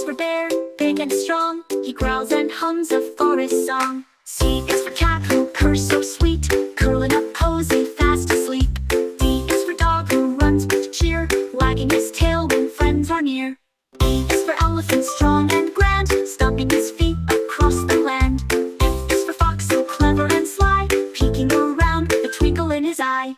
is for bear, big and strong. He growls and hums a forest song. C is for cat who purrs so sweet, curling up cozy fast asleep. D is for dog who runs with cheer, wagging his tail when friends are near. E is for elephant strong and grand, stomping his feet across the land. F is for fox so clever and sly, peeking around with a twinkle in his eye.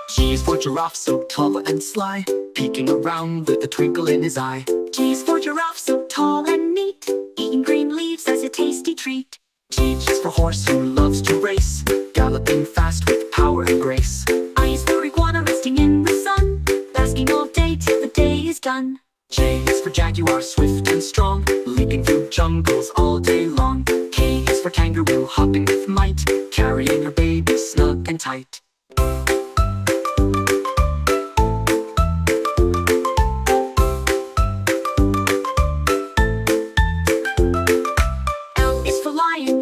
G is for giraffe so tall and sly, peeking around with a twinkle in his eye. G is for giraffe so tall and neat, eating green leaves as a tasty treat. G is for horse who loves to race, galloping fast with power and grace. I is for iguana resting in the sun, basking all day till the day is done. J is for jaguar swift and strong, leaping through jungles all day long. K is for kangaroo hopping with might, carrying her baby snug and tight.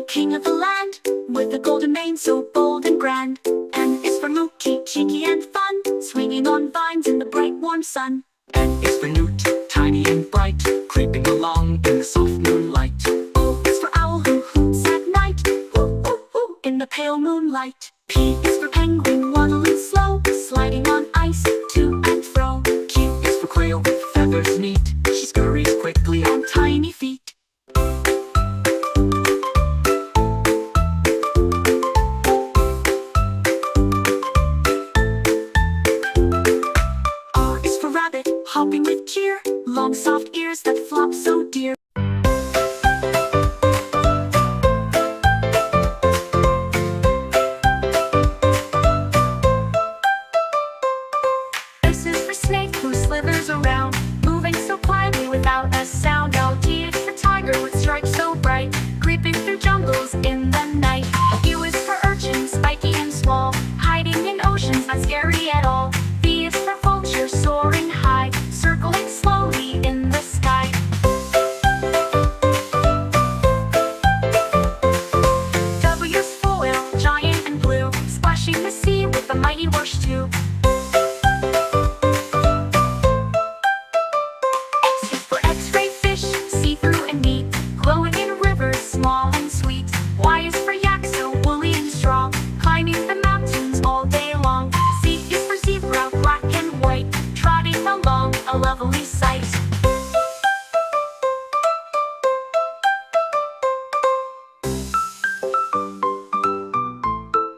King of the land, with a golden mane so bold and grand. N is for Mookie, cheeky and fun, swinging on vines in the bright warm sun. N is for Newt, tiny and bright, creeping along in the soft moonlight. O is for owl who hoots at night, hoo hoo hoo, in the pale moonlight. P is for penguin waddling slow, sliding on ice to and fro. Q is for quail with feathers neat, she scurries quickly on tiny feet. Hopping with cheer, long soft ears that flop so dear. S is for snake who slithers around, moving so quietly without a sound. T is for tiger with stripes so bright, creeping through jungles in the night. U is for urchin, spiky and small, hiding in oceans, not scary at all. V is for vulture soaring high, circling slowly in the sky. W is for whale, giant and blue, splashing the sea with a mighty wash too. X is for X-ray fish, see-through and neat, glowing in rivers small and sweet. Y is for yak so woolly and strong, climbing the mountains all day long. Z is for zebra, black and white, trotting along a lovely sight.